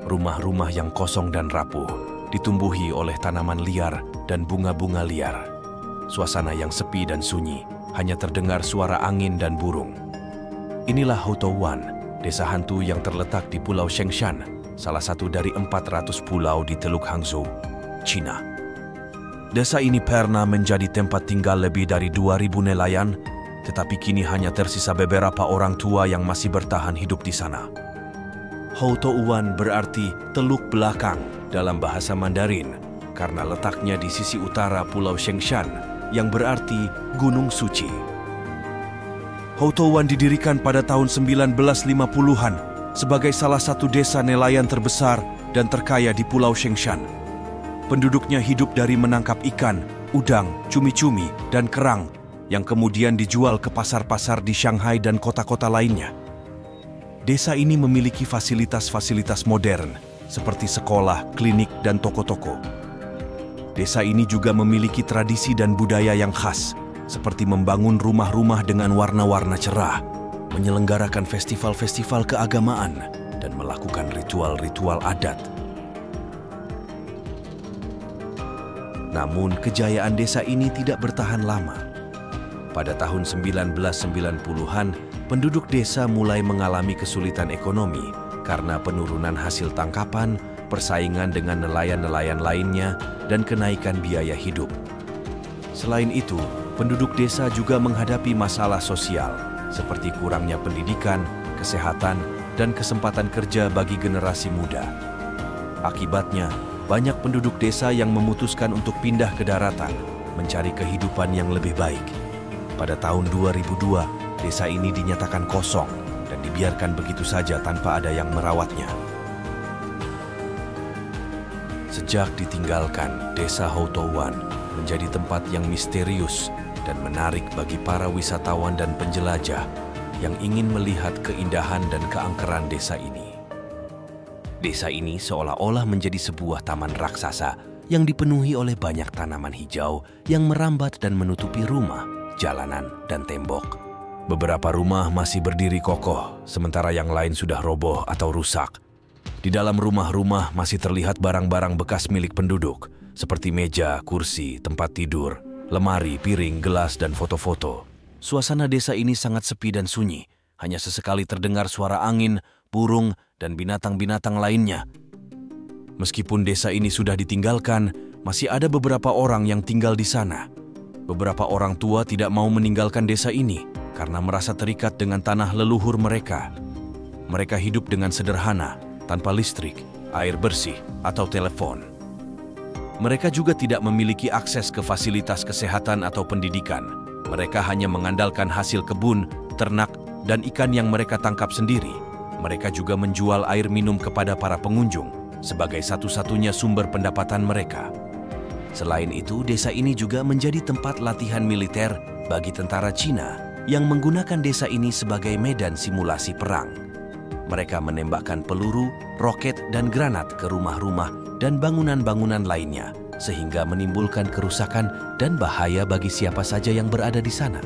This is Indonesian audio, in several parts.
rumah-rumah yang kosong dan rapuh, ditumbuhi oleh tanaman liar dan bunga-bunga liar. Suasana yang sepi dan sunyi, hanya terdengar suara angin dan burung. Inilah Houtouwan, desa hantu yang terletak di Pulau Shengshan, salah satu dari 400 pulau di Teluk Hangzhou, China. Desa ini pernah menjadi tempat tinggal lebih dari 2.000 nelayan, tetapi kini hanya tersisa beberapa orang tua yang masih bertahan hidup di sana. Houtouwan berarti teluk belakang dalam bahasa Mandarin, karena letaknya di sisi utara Pulau Shengshan, yang berarti Gunung Suci. Houtouwan didirikan pada tahun 1950-an sebagai salah satu desa nelayan terbesar dan terkaya di Pulau Shengshan. Penduduknya hidup dari menangkap ikan, udang, cumi-cumi, dan kerang yang kemudian dijual ke pasar-pasar di Shanghai dan kota-kota lainnya. Desa ini memiliki fasilitas-fasilitas modern seperti sekolah, klinik, dan toko-toko. Desa ini juga memiliki tradisi dan budaya yang khas, seperti membangun rumah-rumah dengan warna-warna cerah, menyelenggarakan festival-festival keagamaan, dan melakukan ritual-ritual adat. Namun, kejayaan desa ini tidak bertahan lama. Pada tahun 1990-an, penduduk desa mulai mengalami kesulitan ekonomi karena penurunan hasil tangkapan, persaingan dengan nelayan-nelayan lainnya, dan kenaikan biaya hidup. Selain itu, penduduk desa juga menghadapi masalah sosial, seperti kurangnya pendidikan, kesehatan, dan kesempatan kerja bagi generasi muda. Akibatnya, banyak penduduk desa yang memutuskan untuk pindah ke daratan, mencari kehidupan yang lebih baik. Pada tahun 2002, desa ini dinyatakan kosong dan dibiarkan begitu saja tanpa ada yang merawatnya. Sejak ditinggalkan, desa Houtouwan menjadi tempat yang misterius dan menarik bagi para wisatawan dan penjelajah yang ingin melihat keindahan dan keangkeran desa ini. Desa ini seolah-olah menjadi sebuah taman raksasa yang dipenuhi oleh banyak tanaman hijau yang merambat dan menutupi rumah, jalanan, dan tembok. Beberapa rumah masih berdiri kokoh, sementara yang lain sudah roboh atau rusak. Di dalam rumah-rumah masih terlihat barang-barang bekas milik penduduk, seperti meja, kursi, tempat tidur, lemari, piring, gelas, dan foto-foto. Suasana desa ini sangat sepi dan sunyi, hanya sesekali terdengar suara angin, burung, dan binatang-binatang lainnya. Meskipun desa ini sudah ditinggalkan, masih ada beberapa orang yang tinggal di sana. Beberapa orang tua tidak mau meninggalkan desa ini karena merasa terikat dengan tanah leluhur mereka. Mereka hidup dengan sederhana, tanpa listrik, air bersih, atau telepon. Mereka juga tidak memiliki akses ke fasilitas kesehatan atau pendidikan. Mereka hanya mengandalkan hasil kebun, ternak, dan ikan yang mereka tangkap sendiri. Mereka juga menjual air minum kepada para pengunjung sebagai satu-satunya sumber pendapatan mereka. Selain itu, desa ini juga menjadi tempat latihan militer bagi tentara Cina yang menggunakan desa ini sebagai medan simulasi perang. Mereka menembakkan peluru, roket, dan granat ke rumah-rumah dan bangunan-bangunan lainnya, sehingga menimbulkan kerusakan dan bahaya bagi siapa saja yang berada di sana.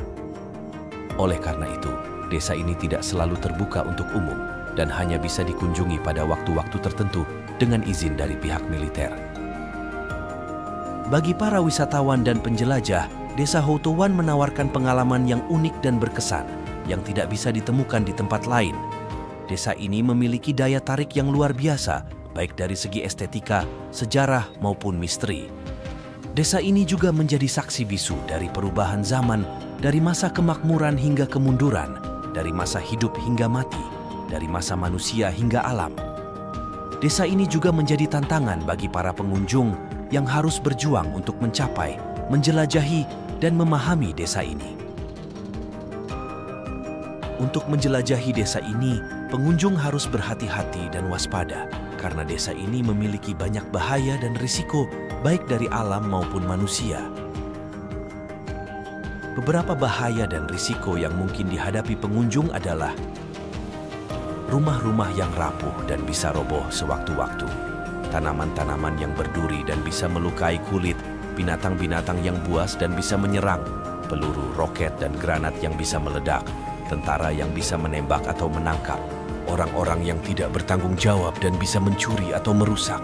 Oleh karena itu, desa ini tidak selalu terbuka untuk umum dan hanya bisa dikunjungi pada waktu-waktu tertentu dengan izin dari pihak militer. Bagi para wisatawan dan penjelajah, desa Houtouwan menawarkan pengalaman yang unik dan berkesan yang tidak bisa ditemukan di tempat lain. Desa ini memiliki daya tarik yang luar biasa, baik dari segi estetika, sejarah, maupun misteri. Desa ini juga menjadi saksi bisu dari perubahan zaman, dari masa kemakmuran hingga kemunduran, dari masa hidup hingga mati, dari masa manusia hingga alam. Desa ini juga menjadi tantangan bagi para pengunjung yang harus berjuang untuk mencapai, menjelajahi, dan memahami desa ini. Untuk menjelajahi desa ini, pengunjung harus berhati-hati dan waspada karena desa ini memiliki banyak bahaya dan risiko baik dari alam maupun manusia. Beberapa bahaya dan risiko yang mungkin dihadapi pengunjung adalah rumah-rumah yang rapuh dan bisa roboh sewaktu-waktu, tanaman-tanaman yang berduri dan bisa melukai kulit, binatang-binatang yang buas dan bisa menyerang, peluru, roket, dan granat yang bisa meledak, tentara yang bisa menembak atau menangkap, orang-orang yang tidak bertanggung jawab dan bisa mencuri atau merusak.